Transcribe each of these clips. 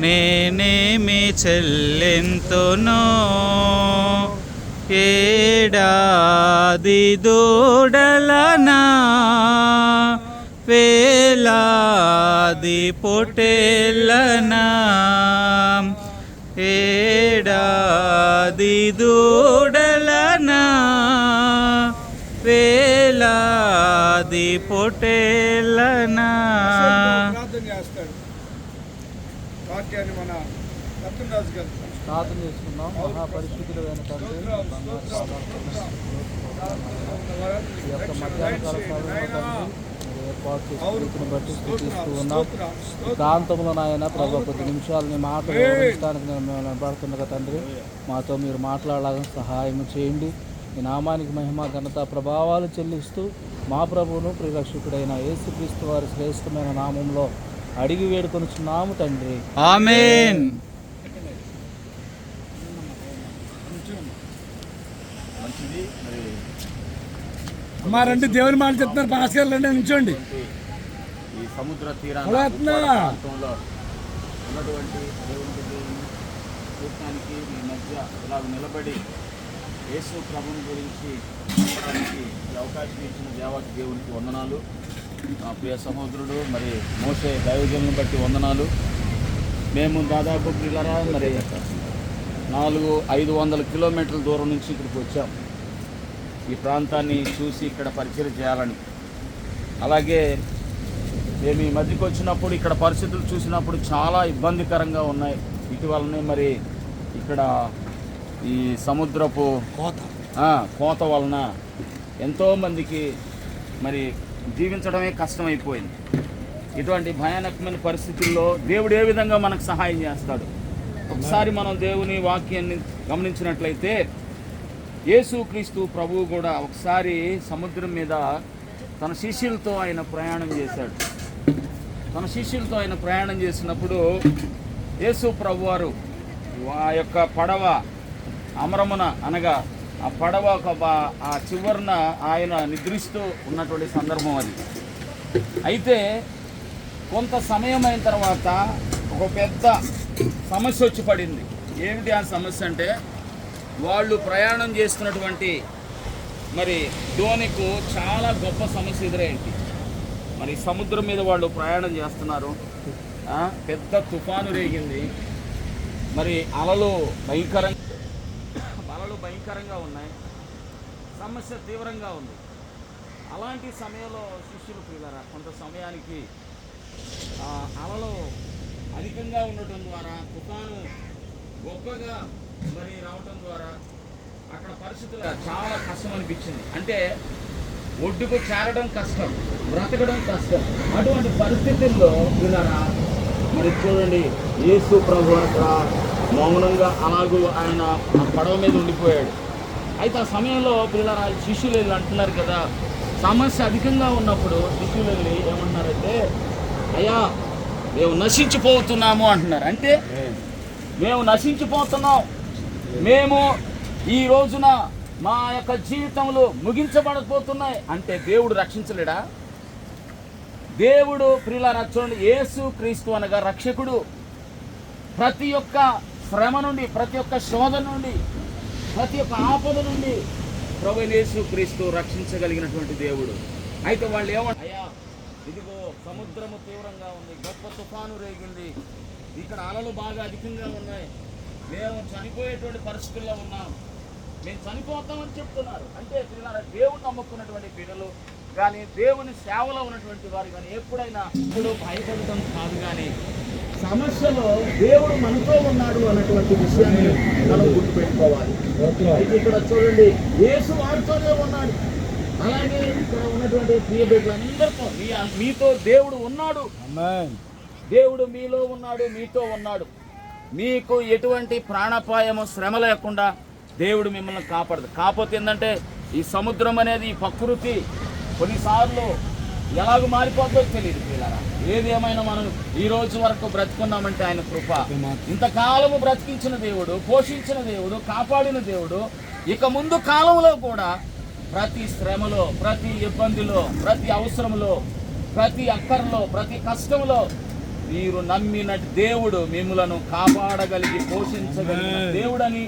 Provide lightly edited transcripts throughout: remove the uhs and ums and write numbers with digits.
నేనేమి చెల్లింతునో. ఏడాది దూడలనా వేలాది పొట్టేళ్ళనా, ఏడాది దూడలనా వేలాది పొట్టేళ్ళనా. వాక్యాన్ని మన రత్నరాజు గారు ప్రార్థన చేసుకుందాం. మహాపరిశుద్ధులైన తండ్రి, ఈ యొక్క మధ్యాహ్న కాల సమయంలో ఏర్పాటు చేసిన బట్టి స్థుతిస్తూ ఉన్నాం. ప్రాంతంలో నాయన ప్రభు కొద్ది నిమిషాలని మాటలు వివరించడానికి మేము నిలబడుతుండగా తండ్రి, మాతో మీరు మాట్లాడాలని సహాయం చేయండి. ఈ నామానికి మహిమ ఘనత ప్రభావాలు చెల్లిస్తూ మా ప్రభువును ప్రియరక్షకుడైన యేసుక్రీస్తు వారి శ్రేష్టమైన నామంలో అడిగి వేడుకొనుచున్నాము తండ్రి, ఆమేన్. అమ్మా రండి, దేవుని మాట చెప్తున్నారు. పాస్కర్ రండి, నిల్చోండి. ఈ సముద్ర తీరాంలో ఉన్నటువంటి దేవునికి చూడటానికి మీ మధ్య ఇలా నిలబడి యేసు ప్రభుని గురించి చెప్పడానికి అవకాశం ఇచ్చిన దేవాతి దేవునికి వందనాలు. మా ప్రియ సహోదరుడు మరి మోసే దైవజనులను బట్టి వందనాలు. మేము దాదాపు పిల్లరా మరి 400-500 కిలోమీటర్ల దూరం నుంచి ఇక్కడికి వచ్చాం, ఈ ప్రాంతాన్ని చూసి ఇక్కడ పరిచయం చేయాలని. అలాగే మేము ఈ మధ్యకి వచ్చినప్పుడు ఇక్కడ పరిస్థితులు చూసినప్పుడు చాలా ఇబ్బందికరంగా ఉన్నాయి. ఇటీవలనే మరి ఇక్కడ ఈ సముద్రపు కోత వలన ఎంతోమందికి మరి జీవించడమే కష్టమైపోయింది. ఇటువంటి భయానకమైన పరిస్థితుల్లో దేవుడు ఏ విధంగా మనకు సహాయం చేస్తాడు? ఒకసారి మనం దేవుని వాక్యాన్ని గమనించినట్లయితే యేసుక్రీస్తు ప్రభువు కూడా ఒకసారి సముద్రం మీద తన శిష్యులతో ఆయన ప్రయాణం చేశాడు. తన శిష్యులతో ఆయన ప్రయాణం చేసినప్పుడు యేసు ప్రభువారు ఆ యొక్క పడవ అమరమున అనగా ఆ పడవ ఆ చివరన ఆయన నిద్రిస్తూ ఉన్నటువంటి సందర్భం అది. అయితే కొంత సమయం అయిన తర్వాత ఒక పెద్ద సమస్య వచ్చి పడింది. ఏమిటి ఆ సమస్య అంటే, వాళ్ళు ప్రయాణం చేస్తున్నటువంటి మరి దోణికు చాలా గొప్ప సమస్య ఎదురైంది. మరి సముద్రం మీద వాళ్ళు ప్రయాణం చేస్తున్నారు, పెద్ద తుఫాను రేగింది, మరి అలలు భయంకరంగా ఉన్నాయి, సమస్య తీవ్రంగా ఉంది. అలాంటి సమయంలో శిష్యులు ప్రియులారా కొంత సమయానికి అలలు అధికంగా ఉండటం ద్వారా, తుఫాను గొప్పగా మరి రావటం ద్వారా అక్కడ పరిస్థితులు చాలా కష్టం అనిపించింది. అంటే ఒడ్డుకు చేరడం కష్టం, బ్రతకడం కష్టం. అటువంటి పరిస్థితుల్లో ప్రియులారా మరి చూడండి, యేసు ప్రభు అక్కడ మౌనంగా అలాగూ ఆయన ఆ పడవ మీద ఉండిపోయాడు. అయితే ఆ సమయంలో పిల్లల శిష్యులు వెళ్ళి అంటున్నారు కదా, సమస్య అధికంగా ఉన్నప్పుడు శిష్యులు వెళ్ళి ఏమంటున్నారంటే, అయ్యా మేము నశించిపోతున్నాము అంటున్నారు. అంటే మేము నశించిపోతున్నాం, మేము ఈ రోజున మా యొక్క జీవితంలో ముగించబడపోతున్నాయి అంటే దేవుడు రక్షించలేడా? దేవుడు ప్రియులారా చూడండి, యేసు క్రీస్తు అనగా రక్షకుడు. ప్రతి ఒక్క శ్రమ నుండి, ప్రతి ఒక్క శోధన నుండి, ప్రతి ఒక్క ఆపద నుండి ప్రభువైన యేసు క్రీస్తు రక్షించగలిగినటువంటి దేవుడు. అయితే వాళ్ళు ఏమంటారు, అయ్యా ఇదిగో సముద్రము తీవ్రంగా ఉంది, గొప్ప తుఫాను రేగింది, ఇక్కడ అలలు బాగా అధికంగా ఉన్నాయి, మేము చనిపోయేటువంటి పరిస్థితుల్లో ఉన్నాం, మేము చనిపోతామని చెప్తున్నారు. అంటే దేవుడు నమ్ముకున్నటువంటి బిడ్డలు కానీ, దేవుని సేవలో ఉన్నటువంటి వారు కానీ ఎప్పుడైనా ఇప్పుడు భయపడటం కాదు, కానీ సమస్యలో దేవుడు మనతో ఉన్నాడు అన్నటువంటి విషయాన్ని మనం గుర్తుపెట్టుకోవాలి. అయితే ఇక్కడ చూడండి, యేసు వారితోనే ఉన్నాడు. అలాగే ఇక్కడ ఉన్నటువంటి ప్రియ బిడ్డలందరితో మీతో దేవుడు ఉన్నాడు. దేవుడు మీలో ఉన్నాడు, మీతో ఉన్నాడు. మీకు ఎటువంటి ప్రాణాపాయము శ్రమ లేకుండా దేవుడు మిమ్మల్ని కాపాడదు. కాకపోతే ఏంటంటే ఈ సముద్రం అనేది, ఈ ప్రకృతి కొన్నిసార్లు ఎలాగ మారిపోతుందో తెలియదు పిల్లరా. ఏదేమైనా మనం ఈ రోజు వరకు బ్రతుకున్నామంటే ఆయన కృప. ఇంతకాలము బ్రతికించిన దేవుడు, పోషించిన దేవుడు, కాపాడిన దేవుడు ఇక ముందు కాలంలో కూడా ప్రతి శ్రమలో, ప్రతి ఇబ్బందిలో, ప్రతి అవసరంలో, ప్రతి అక్కర్లో, ప్రతి కష్టంలో మీరు నమ్మినట్టు దేవుడు మిమ్మలను కాపాడగలిగి పోషించగలిగిన దేవుడని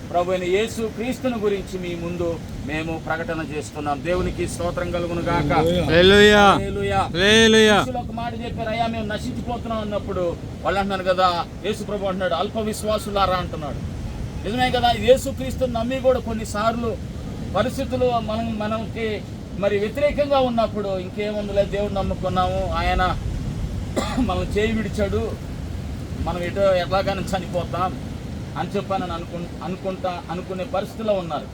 ప్రభువైన యేసు క్రీస్తుని గురించి మీ ముందు మేము ప్రకటన చేస్తున్నాం. దేవునికి స్తోత్రం కలుగును గాక. హల్లెలూయా. హల్లెలూయా. హల్లెలూయా. శిష్యులు ఒక మాట చెప్పారు, అయ్యా మేము నశించిపోతున్నాం అన్నప్పుడు వాళ్ళు అంటున్నారు కదా, యేసు ప్రభు అంటున్నాడు అల్ప విశ్వాసులారా అంటున్నాడు. నిజమే కదా, యేసు క్రీస్తుని నమ్మి కూడా కొన్నిసార్లు పరిస్థితులు మనకి మరి వ్యతిరేకంగా ఉన్నప్పుడు ఇంకేముందులే దేవుడు నమ్ముకున్నాము, ఆయన మనం చేయి విడిచాడు, మనం ఎట్లాగానే చనిపోతాం అని చెప్పానని అనుకునే పరిస్థితిలో ఉన్నారు.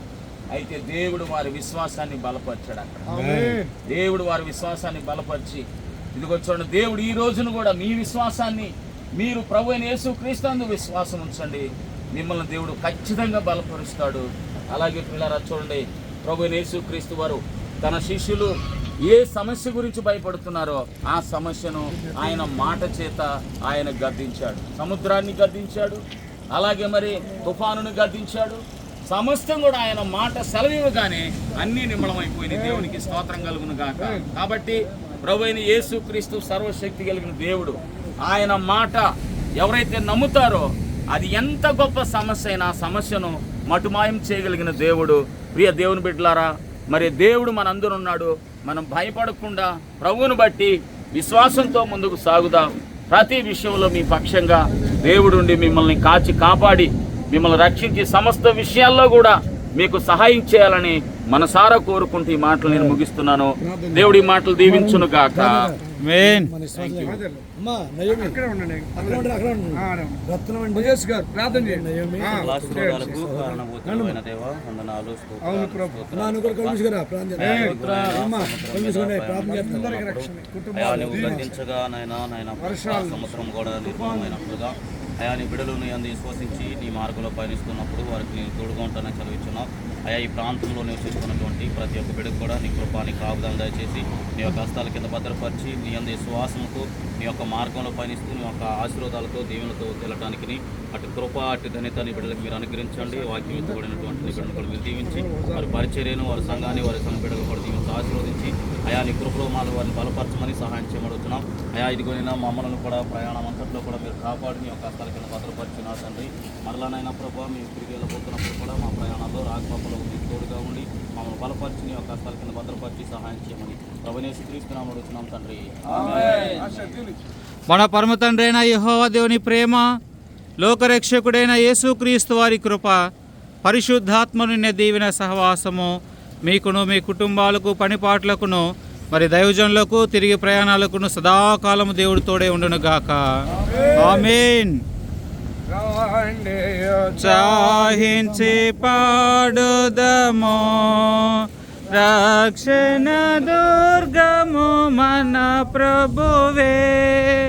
అయితే దేవుడు వారి విశ్వాసాన్ని బలపరిచాడు. అక్కడ దేవుడు వారి విశ్వాసాన్ని బలపరిచి ఇదిగో చూడండి, దేవుడు ఈ రోజును కూడా మీ విశ్వాసాన్ని, మీరు ప్రభు అయిన యేసు క్రీస్తునందు విశ్వాసం ఉంచండి, మిమ్మల్ని దేవుడు ఖచ్చితంగా బలపరుస్తాడు. అలాగే పిల్లరా చూడండి, ప్రభు అయిన యేసు క్రీస్తు వారు తన శిష్యులు ఏ సమస్య గురించి భయపడుతున్నారో ఆ సమస్యను ఆయన మాట చేత ఆయన గద్దించాడు. సముద్రాన్ని గద్దించాడు, అలాగే మరి తుఫానును గద్దించాడు. సమస్తం కూడా ఆయన మాట సెలవివ్వగానే అన్నీ నిమ్మళమైపోయినాయి. దేవునికి స్తోత్రం కలుగును గాక. కాబట్టి ప్రభువైన యేసు క్రీస్తు సర్వశక్తి కలిగిన దేవుడు, ఆయన మాట ఎవరైతే నమ్ముతారో అది ఎంత గొప్ప సమస్య అయినా ఆ సమస్యను మటుమాయం చేయగలిగిన దేవుడు. ప్రియ దేవుని బిడ్డలారా, మరి దేవుడు మనందరూ ఉన్నాడు. మనం భయపడకుండా ప్రభువును బట్టి విశ్వాసంతో ముందుకు సాగుదాం. ప్రతి విషయంలో మీ పక్షంగా దేవుడుండి మిమ్మల్ని కాచి కాపాడి మిమ్మల్ని రక్షించి సమస్త విషయాల్లో కూడా మీకు సహాయం చేయాలని మనసారా కోరుకుంటూ ఈ మాటలు నేను ముగిస్తున్నాను. దేవుడి మాటలు దీవించును గాక. ఆమేన్. ప్రార్థన చేయండి. ఆశీర్వాదాలకు కారణభూతుడైన దేవా, వందనాలు, అయా నువ్వు గద్దించగా నాయన సముద్రం కూడా నిర్మలమైనట్లుగా అయా నీ బిడ్డలు అందు విశ్వసించి నీ మార్గంలో పయనిస్తున్నప్పుడు వారికి నేను తోడుగా ఉంటానని చదివించున్నావు. అయా ఈ ప్రాంతంలో నివసిస్తున్నటువంటి ప్రతి ఒక్క బిడ్డకు కూడా నీ కృపాని కాపుదలు దయచేసి నీ యొక్క హస్తాల కింద భద్రపరిచి నీ అందు విశ్వాసంతో నీ యొక్క మార్గంలో పయనిస్తూ నీ యొక్క ఆశీర్వాదాలతో దీవెనతో వెళ్ళటానికి అటు కృప అటు ధన్యత నీ బిడ్డలకు మీరు అనుగ్రహించండి. వాక్యం ఎత్తుబడినటువంటి నీ బిడ్డను కూడా మీరు దీవించి వారి పరిచర్యను, వారి సంఘాన్ని, వారి సంఘ బిడ్డలు కూడా దీవించి ఆశీర్వదించి అయా నీ కృపలో మాలు వారిని బలపరచమని సహాయం చేయమడుగుతున్నాం. అయా ఇదిగోనైనా మమ్మల్ని కూడా ప్రయాణం అంతట్లో కూడా మీరు కాపాడి నీ యొక్క హస్తాల కింద భద్రపరిచిన తండ్రి, మరలానైనా ప్రభావ మేము తిరిగి వెళ్ళబోతున్నప్పుడు కూడా మా ప్రయాణాల్లో రాకపోకలో మీరు తోడుగా ఉండి మమ్మల్ని బలపరిచి నీ యొక్క హస్తాల కింద భద్రపరిచి సహాయం చేయమని ప్రభువైన యేసుక్రీస్తు నామములో అడుగుతున్నాం తండ్రి. మన పరమ తండ్రి అయిన యెహోవా దేవుని ప్రేమ, లోకరక్షకుడైన యేసుక్రీస్తు వారి కృప, పరిశుద్ధాత్మను దీవెన సహవాసము మీకును మీ కుటుంబాలకు పనిపాట్లకును మరి దైవజనులకు తిరిగి ప్రయాణాలకును సదాకాలము దేవుడు తోడే ఉండును గాక. ఆమేన్. చాహించి పాడుదము రక్షణ దుర్గము మన ప్రభువే.